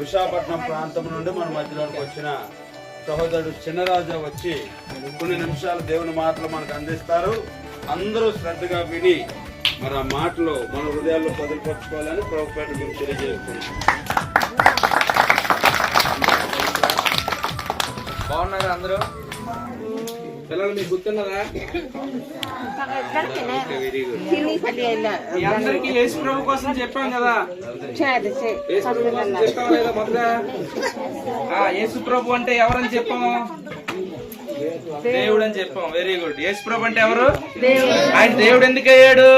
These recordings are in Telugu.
విశాఖపట్నం ప్రాంతం నుండి మన మధ్యలోకి వచ్చిన సహోదరుడు చిన్నరాజా వచ్చి కొన్ని నిమిషాలు దేవుని మాటలు మనకు అందిస్తారు. అందరూ శ్రద్ధగా విని మరి ఆ మాటలు మన హృదయాల్లో బదులుపరచుకోవాలని ప్రభుపేట గురించి తెలియజేస్తున్నాం. బాగున్నారా అందరూ? పిల్లలు మీకు గుర్తున్నదా? మీ అందరికి యేసు ప్రభు కోసం చెప్పాం కదా. యేసు ప్రభు కోసం చెప్పాం లేదా? మొదట యేసు ప్రభు అంటే ఎవరని చెప్పాము? దేవుడు అని చెప్పాం. Very good. యేసు ప్రభు అంటే ఎవరు? ఆయన దేవుడు ఎందుకు అయ్యాడు?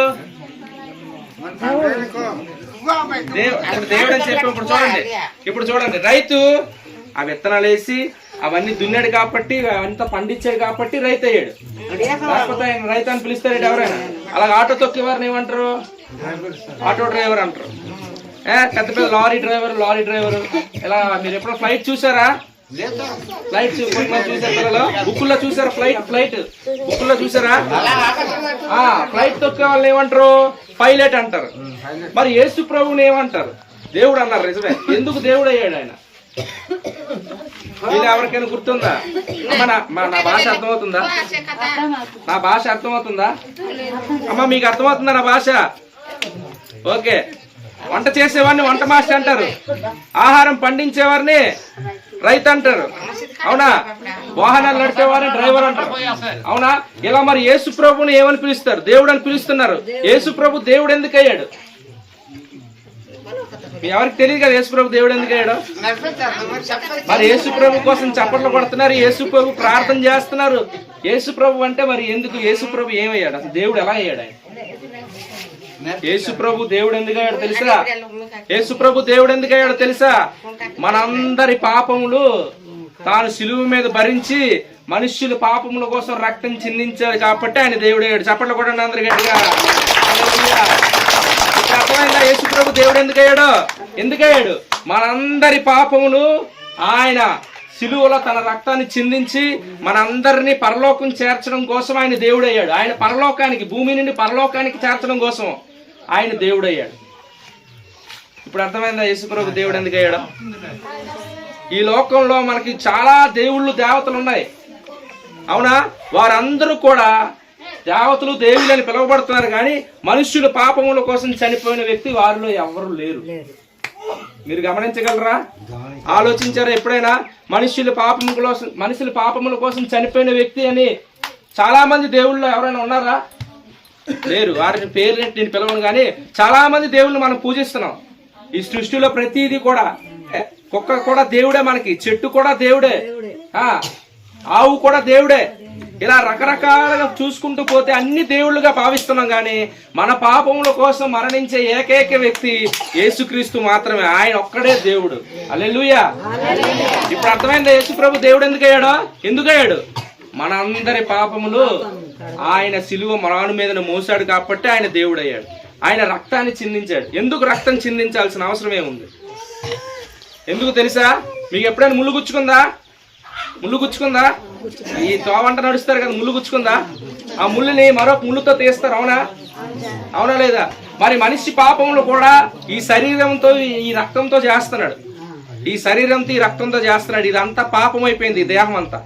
దేవుడు అని చెప్పాం. ఇప్పుడు చూడండి, రైతు ఆ విత్తనాలు వేసి అవన్నీ దున్నాడు కాబట్టి, అవంతా పండించాడు కాబట్టి రైతు అయ్యాడు. లేకపోతే ఆయన రైతు అని పిలుస్తారు ఎవరైనా. అలాగే ఆటో తొక్కేవారిని ఏమంటారు? ఆటో డ్రైవర్ అంటారు. పెద్ద పెద్ద లారీ డ్రైవర్. ఇలా మీరు ఎప్పుడో ఫ్లైట్ చూసారా? ఫ్లైట్ చూసారు పిల్లలు? బుక్కుల్లో చూసారా? ఫ్లైట్ బుక్కుల్లో చూసారా? ఫ్లైట్ తొక్కే వాళ్ళని ఏమంటారు? పైలట్ అంటారు. మరి యేసు ప్రభువుని ఏమంటారు? దేవుడు అన్నారు. నిజమే. ఎందుకు దేవుడు అయ్యాడు ఆయన? ఇది ఎవరికైనా గుర్తుందా? నా భాష అర్థమవుతుందా? నా భాష అర్థమవుతుందా అమ్మ? మీకు అర్థమవుతుందా నా భాష? ఓకే. వంట చేసేవాడిని వంట మాస్టర్ అంటారు. ఆహారం పండించేవారిని రైతు అంటారు. అవునా? వాహనాలు నడిపేవారిని డ్రైవర్ అంటారు. అవునా? ఇలా మరి యేసు ప్రభుని ఏమని పిలుస్తారు? దేవుడు అని పిలుస్తున్నారు. యేసు ప్రభు దేవుడు ఎందుకు అయ్యాడు? ఎవరికి తెలియదు కదా యేసు ప్రభు దేవుడు ఎందుకు అయ్యాడు? మరి యేసు ప్రభు కోసం చప్పట్లు కొడుతున్నారు. యేసు ప్రభు ప్రార్థన చేస్తున్నారు. యేసు ప్రభు అంటే మరి ఎందుకు? యేసు ప్రభు ఏమయ్యాడు? అసలు దేవుడు ఎలా అయ్యాడు? ఆయన యేసు ప్రభు దేవుడు ఎందుకు అయ్యాడు తెలుసా? యేసు ప్రభు దేవుడు ఎందుకు అయ్యాడు తెలుసా? మనందరి పాపములు తాను శిలువ మీద భరించి మనుష్యుల పాపముల కోసం రక్తం చిందించాడు కాబట్టి ఆయన దేవుడు అయ్యాడు. చప్పట్లు కొట్టండి అందరు గట్టిగా. అర్థమైందా? యేసు ప్రభు దేవుడు ఎందుకు అయ్యాడు? మనందరి పాపములు ఆయన శిలువలో తన రక్తాన్ని చిందించి మనందరినీ పరలోకం చేర్చడం కోసం ఆయన దేవుడు అయ్యాడు. ఆయన పరలోకానికి, భూమి నుండి పరలోకానికి చేర్చడం కోసం ఆయన దేవుడు అయ్యాడు. ఇప్పుడు అర్థమైందా యేసు ప్రభు దేవుడు ఎందుకు అయ్యాడు? ఈ లోకంలో మనకి చాలా దేవుళ్ళు దేవతలు ఉన్నాయి. అవునా? వారందరూ కూడా దేవతలు దేవుళ్ళు అని పిలువబడుతున్నారు. కానీ మనుష్యుల పాపముల కోసం చనిపోయిన వ్యక్తి వారిలో ఎవరు లేరు. మీరు గమనించగలరా? ఆలోచించారా ఎప్పుడైనా? మనుష్యుల పాపముల కోసం చనిపోయిన వ్యక్తి అని చాలా మంది దేవుళ్ళు ఎవరైనా ఉన్నారా? లేరు. వారిని పేరు నేను పిలవను. కానీ చాలా మంది దేవుళ్ళు మనం పూజిస్తున్నాం. ఈ సృష్టిలో ప్రతిదీ కూడా, కుక్క కూడా దేవుడే, మనకి చెట్టు కూడా దేవుడే, ఆవు కూడా దేవుడే. ఇలా రకరకాలుగా చూసుకుంటూ పోతే అన్ని దేవుళ్ళుగా భావిస్తున్నాం. కానీ మన పాపముల కోసం మరణించే ఏకైక వ్యక్తి యేసుక్రీస్తు మాత్రమే. ఆయన ఒక్కడే దేవుడు. హల్లెలూయా. ఇప్పుడు అర్థమైందా యేసు ప్రభు దేవుడు ఎందుకు అయ్యాడు? మన అందరి పాపములు ఆయన శిలువ మరాను మీద మోసాడు కాబట్టి ఆయన దేవుడు అయ్యాడు. ఆయన రక్తాన్ని చిందించాడు. ఎందుకు రక్తం చిందించాల్సిన అవసరం ఏముంది? ఎందుకు తెలుసా? మీకు ఎప్పుడైనా ముళ్ళు గుచ్చుకుందా? ఈ తోవంట నడుస్తారు కదా, ముళ్ళు గుచ్చుకుందా? ఆ ముళ్ళుని మరొక ముళ్ళుతో తీస్తారు. అవునా లేదా? మరి మనిషి పాపములు కూడా ఈ శరీరంతో, ఈ రక్తంతో చేస్తున్నాడు. ఈ శరీరంతో, ఈ రక్తంతో చేస్తున్నాడు. ఇదంతా పాపం అయిపోయింది, ఈ దేహం అంతా.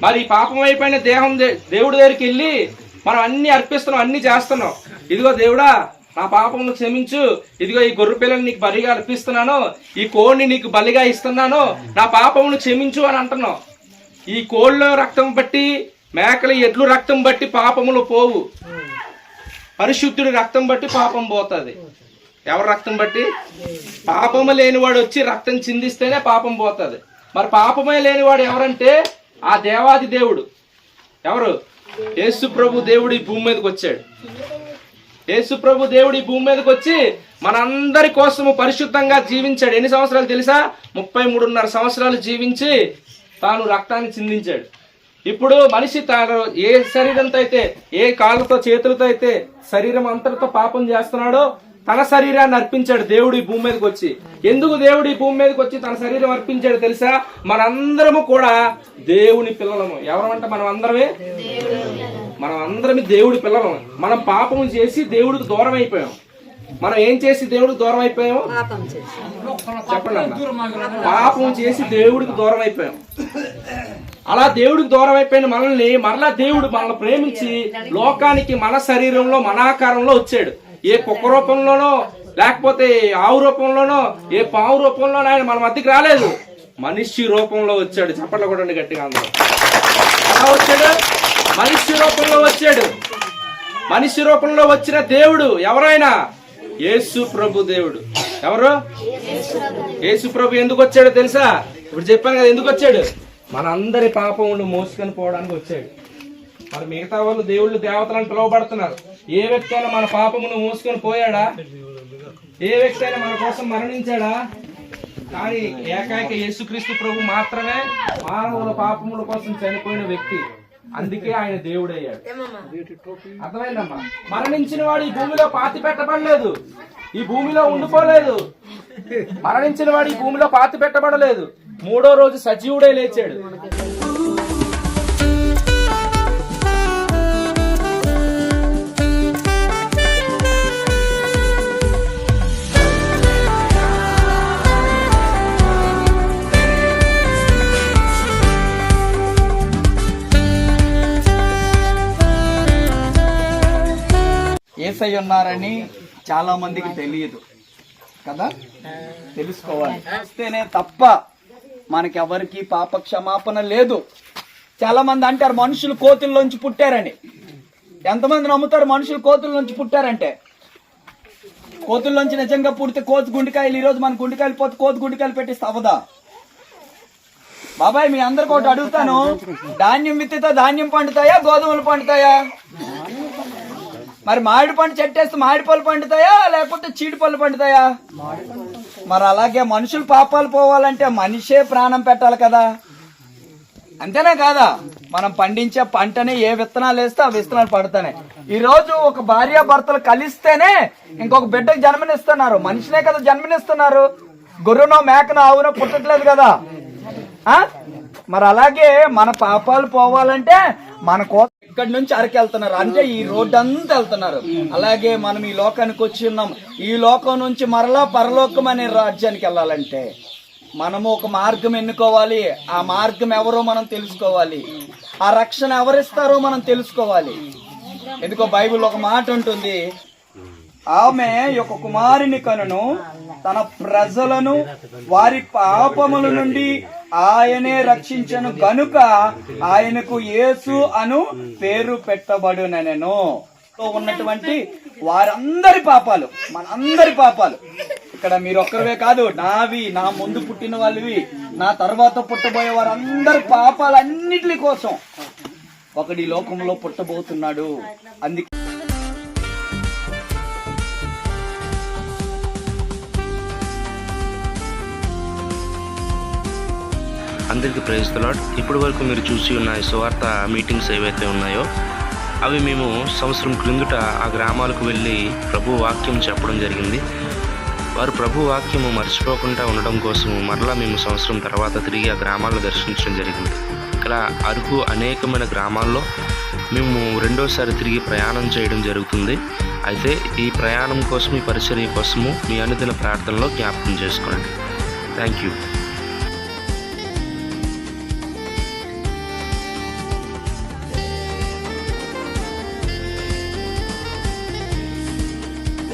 మరి ఈ పాపం అయిపోయిన దేహం దేవుడి దగ్గరికి వెళ్ళి మనం అన్ని అర్పిస్తున్నాం, అన్ని చేస్తున్నాం. ఇదిగో దేవుడా, నా పాపమును క్షమించు. ఇదిగో ఈ గొర్రె పిల్లని నీకు బలిగా అర్పిస్తున్నాను, ఈ కోడిని నీకు బలిగా ఇస్తున్నాను, నా పాపమును క్షమించు అని అంటున్నావు. ఈ కోళ్ళ రక్తం బట్టి, మేకల ఎడ్లు రక్తం బట్టి పాపములు పోవు. పరిశుద్ధుడి రక్తం బట్టి పాపం పోతుంది. ఎవరి రక్తం బట్టి? పాపము లేనివాడు వచ్చి రక్తం చిందిస్తేనే పాపం పోతుంది. మరి పాపమే లేనివాడు ఎవరంటే ఆ దేవాది దేవుడు. ఎవరు? యేసు ప్రభు దేవుడు ఈ భూమి మీదకి వచ్చాడు. యేసు ప్రభు దేవుడు ఈ భూమి మీదకి వచ్చి మనందరి కోసము పరిశుద్ధంగా జీవించాడు. ఎన్ని సంవత్సరాలు తెలుసా? 33.5 సంవత్సరాలు జీవించి తాను రక్తాన్ని చిందించాడు. ఇప్పుడు మనిషి తాను ఏ శరీరంతో అయితే, ఏ కాళ్ళతో చేతులతో అయితే శరీరం అంతటితో పాపం చేస్తున్నాడో తన శరీరాన్ని అర్పించాడు దేవుడు ఈ భూమి మీదకి వచ్చి. ఎందుకు దేవుడు ఈ భూమి మీదకి వచ్చి తన శరీరం అర్పించాడు తెలుసా? మనందరము కూడా దేవుని పిల్లలము. ఎవరమంటే మనం అందరమే దేవుడి పిల్లలము. మనం పాపము చేసి దేవుడికి దూరం అయిపోయాం. మనం ఏం చేసి దేవుడికి దూరం అయిపోయాము? చెప్పండి అన్న. పాపం చేసి దేవుడికి దూరం అయిపోయాం. అలా దేవుడికి దూరం అయిపోయిన మనల్ని మరలా దేవుడు మనల్ని ప్రేమించి లోకానికి మన శరీరంలో మన ఆకారంలో వచ్చాడు. ఏ కుక్క రూపంలోనో, లేకపోతే ఆవు రూపంలోనో, ఏ పావు రూపంలోనో ఆయన మన మధ్యకి రాలేదు. మనిషి రూపంలో వచ్చాడు. చెప్పండి కూడా గట్టిగా అందరూ. ఎలా వచ్చాడు? మనిషి రూపంలో వచ్చాడు. మనిషి రూపంలో వచ్చిన దేవుడు ఎవరైనా యేసు ప్రభు దేవుడు. ఎవరు? యేసు ప్రభు. ఎందుకు వచ్చాడో తెలుసా? ఇప్పుడు చెప్పాను కదా ఎందుకు వచ్చాడు. మనందరి పాపములు మోసుకొని పోవడానికి వచ్చాడు. మరి మిగతా వాళ్ళు దేవుళ్ళు దేవతలను పిలువబడుతున్నారు. ఏ వ్యక్తి అయినా మన పాపమును మోసుకొని పోయాడా? ఏ వ్యక్తి అయినా మన కోసం మరణించాడా? కానీ ఏకైక యేసుక్రీస్తు ప్రభు మాత్రమే మానవుల పాపముల కోసం చనిపోయిన వ్యక్తి. అందుకే ఆయన దేవుడయ్యాడు. అర్థమైందమ్మా? మరణించిన వాడు ఈ భూమిలో పాతి పెట్టబడలేదు, ఈ భూమిలో ఉండిపోలేదు. మరణించిన వాడు ఈ భూమిలో పాతి పెట్టబడలేదు. 3వ రోజు సజీవుడే లేచాడు. యేసయ్య ఉన్నారని చాలా మందికి తెలియదు కదా, తెలుసుకోవాలి. వస్తేనే తప్ప మనకెవరికి పాప క్షమాపణ లేదు. చాలా మంది అంటారు మనుషులు కోతుల్లోంచి పుట్టారని. ఎంతమంది నమ్ముతారు మనుషులు కోతుల్లోంచి పుట్టారంటే? కోతుల్లోంచి నిజంగా పుడితే కోతి గుండెకాయలు, ఈరోజు మన గుండెకాయలు పోతే కోతి గుండెకాయలు పెట్టిస్తే అవదా? బాబాయ్ మీ అందరికి ఒకటి అడుగుతాను, ధాన్యం విత్తితే ధాన్యం పండుతాయా, గోధుమలు పండుతాయా? మరి మామిడి పండు చెట్టేస్తే మామిడి పళ్ళు పండుతాయా, లేకపోతే చీడి పళ్ళు పండుతాయా? మరి అలాగే మనుషులు పాపాలు పోవాలంటే మనిషే ప్రాణం పెట్టాలి కదా, అంతేనా కాదా? మనం పండించే పంటని ఏ విత్తనాలు వేస్తే ఆ విత్తనాలు పడతానే. ఈ రోజు ఒక భార్య భర్తలు కలిస్తేనే ఇంకొక బిడ్డకు జన్మనిస్తున్నారు. మనిషినే కదా జన్మనిస్తున్నారు, గొర్రెనో మేకనో ఆవునో పుట్టట్లేదు కదా. మరి అలాగే మన పాపాలు పోవాలంటే మన కోసం ఇక్కడి నుంచి అరకెళ్తున్నారు, అంటే ఈ రోడ్డు అంతా వెళ్తున్నారు. అలాగే మనం ఈ లోకానికి వచ్చి ఉన్నాం. ఈ లోకం నుంచి మరలా పరలోకం అనే రాజ్యానికి వెళ్ళాలంటే మనము ఒక మార్గం ఎన్నుకోవాలి. ఆ మార్గం ఎవరో మనం తెలుసుకోవాలి. ఆ రక్షణ ఎవరిస్తారో మనం తెలుసుకోవాలి. ఎందుకో బైబిల్ ఒక మాట ఉంటుంది, ఆమె యొక్క కుమారుని కనును, తన ప్రజలను వారి పాపముల నుండి ఆయనే రక్షించను గనుక ఆయనకు యేసు అను పేరు పెట్టబడునెను. ఉన్నటువంటి వారందరి పాపాలు, మనందరి పాపాలు, ఇక్కడ మీరు ఒక్కరివే కాదు, నావి, నా ముందు పుట్టిన వాళ్ళవి, నా తర్వాత పుట్టబోయే వారందరి పాపాలన్నిటి కోసం ఒకడి లోకంలో పుట్టబోతున్నాడు. అందుకే అందరికీ ప్రైజ్ ది లార్డ్. ఇప్పటి వరకు మీరు చూసి ఉన్న సువార్త మీటింగ్స్ ఏవైతే ఉన్నాయో అవి మేము సంవత్సరం క్రిందట ఆ గ్రామాలకు వెళ్ళి ప్రభు వాక్యం చెప్పడం జరిగింది. వారు ప్రభు వాక్యము మర్చిపోకుండా ఉండడం కోసం మరలా మేము సంవత్సరం తర్వాత తిరిగి ఆ గ్రామాలను దర్శించడం జరిగింది. ఇలా అరకు అనేకమైన గ్రామాల్లో మేము రెండోసారి తిరిగి ప్రయాణం చేయడం జరుగుతుంది. అయితే ఈ ప్రయాణం కోసం, ఈ పరిచర్య కోసము మీ అనుదిన ప్రార్థనలో జ్ఞాపకం చేసుకోండి. Thank you.